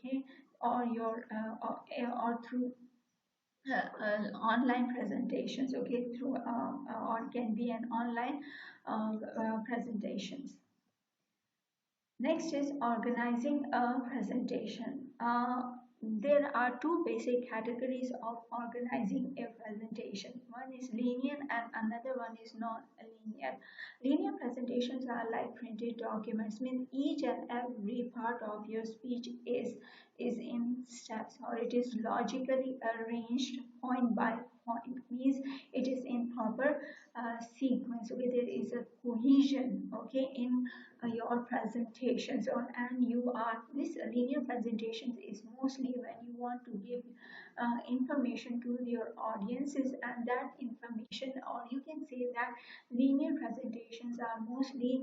okay, or or through online presentations, okay, through or can be an online presentations. Next is organizing a presentation. There are two basic categories of organizing a presentation. One is linear and another one is non-linear. Linear presentations are like printed documents, means each and every part of your speech is in steps, or it is logically arranged point by point, means it is in proper sequence. Okay, there is a cohesion, okay, in your presentations, or and you are this linear presentations is mostly when you want to give information to your audiences, and that information, or you can say that linear presentations are mostly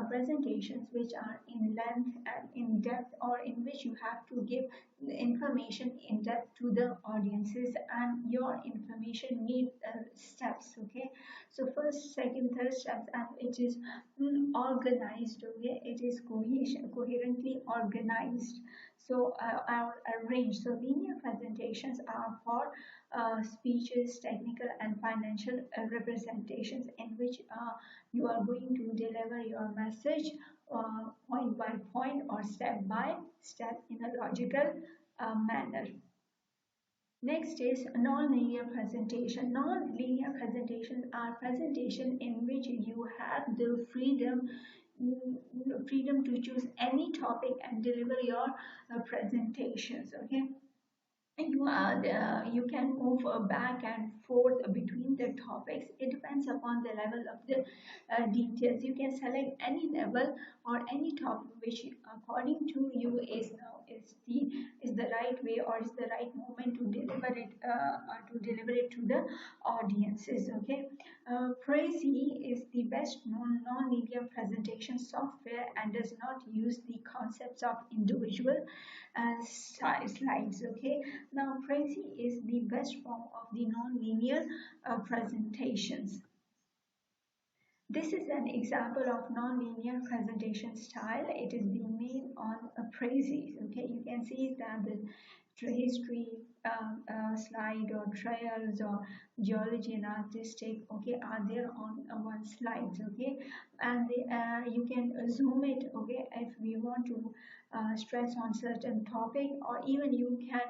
presentations which are in length and in depth, or in which you have to give the information in depth to the audiences, and your information need steps, okay. So first, second, third steps, and it is organized, okay, it is coherently organized, so are arranged. So linear presentations are for speeches, technical and financial representations, in which you are going to deliver your message point by point or step by step in a logical manner. Next is non-linear presentation. Non-linear presentations are presentation in which you have the freedom to choose any topic and deliver your presentations. Okay, you can move back and forth between the topics. It depends upon the level of the details. You can select any level or any topic which according to you is now is the right way, or is the right moment to deliver it to the audiences. Okay, Prezi is the best known non-linear presentation software and does not use the concepts of individual slides. Okay, now Prezi is the best form of the non-linear presentations. This is an example of non-linear presentation style. It is being made on a Prezi. Okay, you can see that the history slide, or trails, or geology and artistic, okay, are there on one slide. Okay, and you can zoom it, okay, if we want to stress on certain topic, or even you can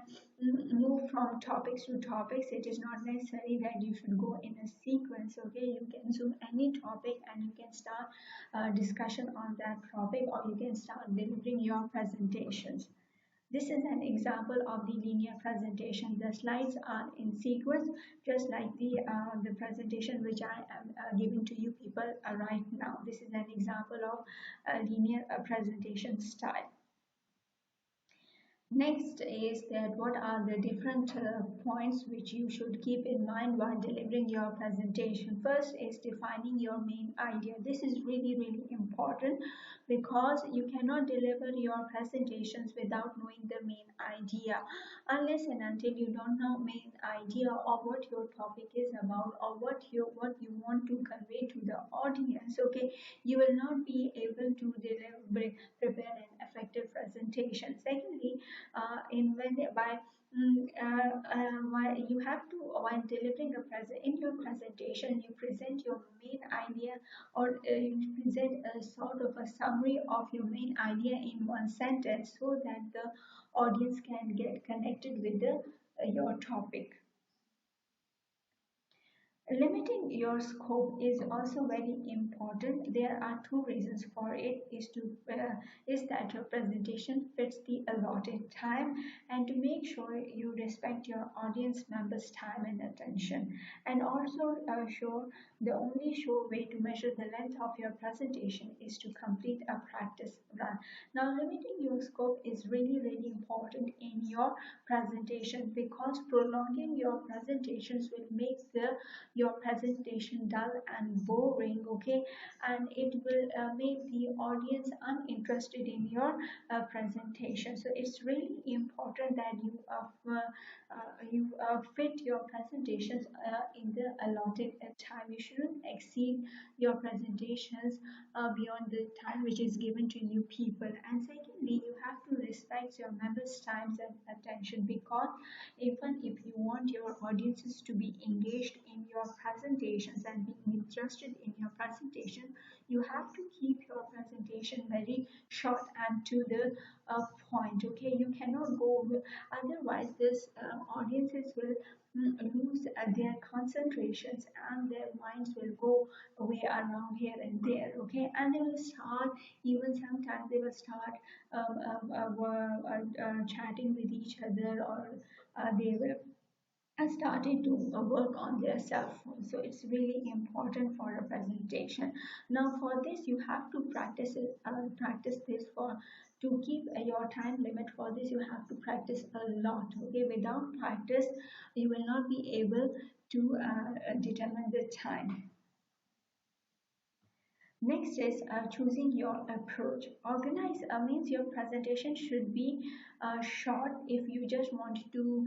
move from topics to topics. It is not necessary that you should go in a sequence. Okay, you can zoom any topic and you can start discussion on that topic, or you can start delivering your presentations. This is an example of the linear presentation. The slides are in sequence, just like the presentation which I am giving to you people right now. This is an example of a linear presentation style. Next is that what are the different points which you should keep in mind while delivering your presentation. First is defining your main idea. This is really important, because you cannot deliver your presentations without knowing the main idea. Unless and until you don't know main idea of what your topic is about, or what you want to convey to the audience, okay, you will not be able to prepare an effective presentation. Secondly, in when by why you have to, while delivering a present in your presentation, you present your main idea, or you present a sort of a summary of your main idea in one sentence, so that the audience can get connected with your topic. Limiting your scope is also very important. There are two reasons for it. Is that your presentation fits the allotted time, and to make sure you respect your audience members' time and attention. And also sure the only sure way to measure the length of your presentation is to complete a practice run. Now, limiting your scope is really important in your presentation, because prolonging your presentations will make your presentation dull and boring, okay, and it will make the audience uninterested in your presentation. So it's really important that you fit your presentations in the allotted time. You shouldn't exceed your presentations beyond the time which is given to you people. And second secondly, you have to respect your members' times and attention, because even if you want your audiences to be engaged in your presentations and being interested in your presentation, you have to keep your presentation very short and to the point. Okay, you cannot go otherwise this audiences will lose their concentrations, and their minds will go away around here and there. Okay, and they will start, even sometimes they will start chatting with each other, or they will started to work on their cell phone. So it's really important for a presentation. Now for this you have to practice it, practice this for to keep your time limit. For this you have to practice a lot. Okay, without practice you will not be able to determine the time. Next is choosing your approach. Organize means your presentation should be short if you just want to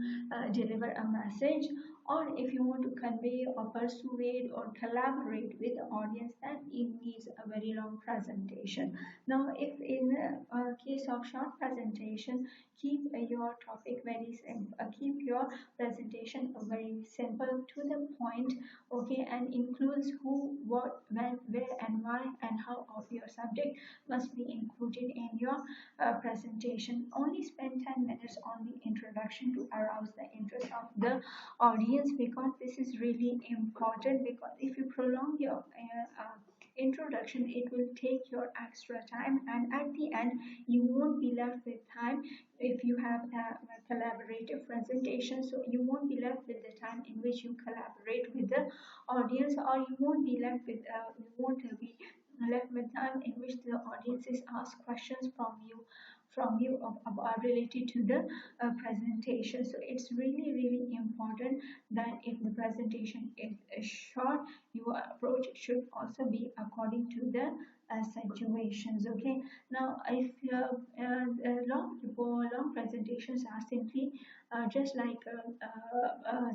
deliver a message, or if you want to convey or persuade or collaborate with the audience, then it needs a very long presentation. Now, if in a case of short presentation, keep your topic very simple, keep your presentation very simple to the point. Okay, and includes who, what, when, where, and why, and how of your subject must be included in your presentation. Only spend 10 minutes on the introduction to arouse the interest of the audience, because this is really important. Because if you prolong your introduction, it will take your extra time, and at the end you won't be left with time. If you have a collaborative presentation, so you won't be left with the time in which you collaborate with the audience, or you won't be left with you won't be left with time in which the audiences ask questions from you related to the presentation. So it's really really important that if the presentation is short, your approach should also be according to the situations. Okay, now if long presentations are simply just like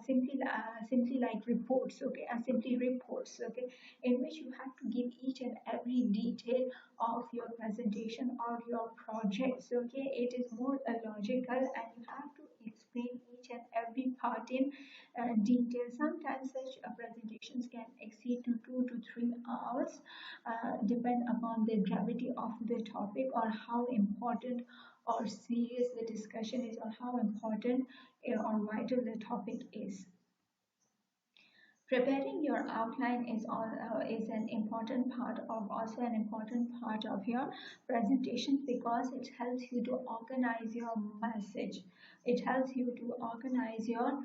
simply like reports. Okay, and simply reports. Okay, in which you have to give each and every detail of your presentation or your projects. Okay, it is more logical, and you have to explain each and every part in detail. Sometimes such presentations can exceed to 2 to 3 hours, depend upon the gravity of the topic, or how important or serious the discussion is, or how important or vital the topic is. Preparing your outline is an important part of also an important part of your presentation, because it helps you to organize your message. It helps you to organize your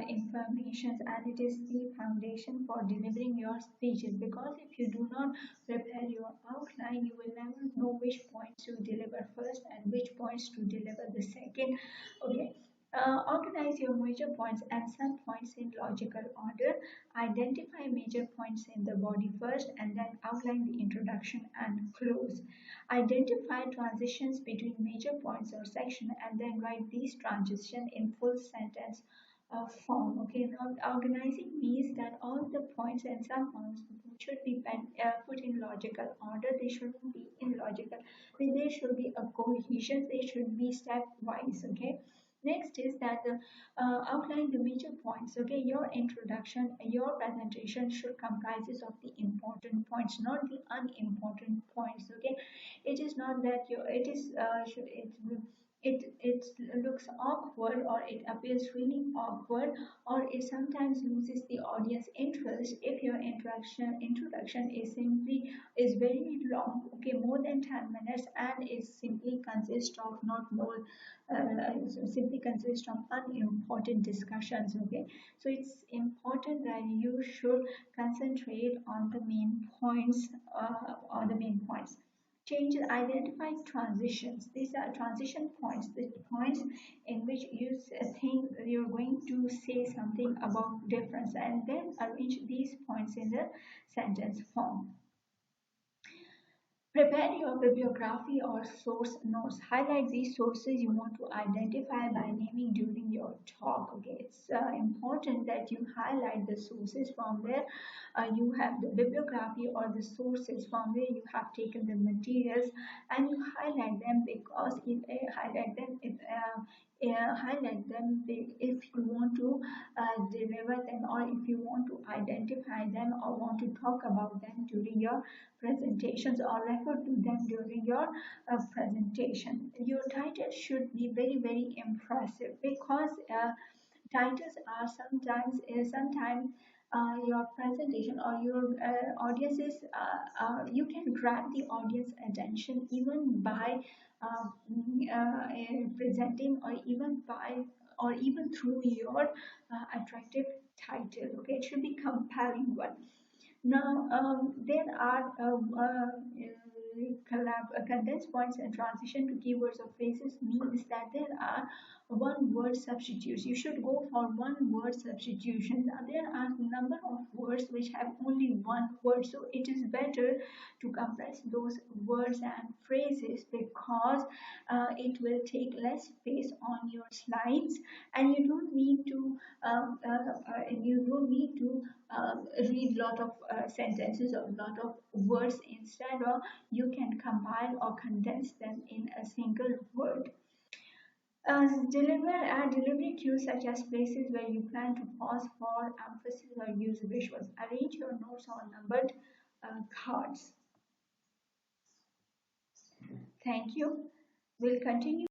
information, and it is the foundation for delivering your speeches. Because if you do not prepare your outline, you will never know which points to deliver first and which points to deliver the second. Okay, organize your major points and sub-points in logical order. Identify major points in the body first, and then outline the introduction and close. Identify transitions between major points or section, and then write these transitions in full sentence form. Okay, now organizing means that all the points and sub-points should be put in logical order. They shouldn't be in logical. There should be a cohesion. They should be stepwise. Okay. Next is that outline the major points. Okay, your introduction, your presentation should comprises of the important points, not the unimportant points. Okay, it is not that you. It is should it looks awkward, or it appears really awkward, or it sometimes loses the audience interest if your introduction is simply is very long. Okay, more than 10 minutes, and it simply consists of not more simply consists of unimportant discussions. Okay, so it's important that you should concentrate on the main points, changes. Identify transitions. These are transition points, the points in which you think you're going to say something about difference, and then arrange these points in the sentence form. Prepare your bibliography or source notes. Highlight these sources you want to identify by naming during your talk. Okay, it's important that you highlight the sources from where you have the bibliography or the sources from where you have taken the materials, and you highlight them because if highlight them if you want to deliver them, or if you want to identify them or want to talk about them during your presentations or refer to them during your presentation. Your title should be very, very impressive because titles are sometimes your presentation or your audiences you can grab the audience attention even by presenting or even by or even through your attractive title. Okay, it should be compelling one. Now, there are condensed points and transition to keywords or phrases means that there are one word substitutes. You should go for one word substitution. Now, there are a number of words which have only one word, so it is better to compress those words and phrases because it will take less space on your slides, and you don't need to read lot of sentences or lot of words. Instead of, you can compile or condense them in a single word. Deliver delivery cues such as places where you plan to pause for emphasis or use visuals. Arrange your notes on numbered cards. Thank you. We'll continue.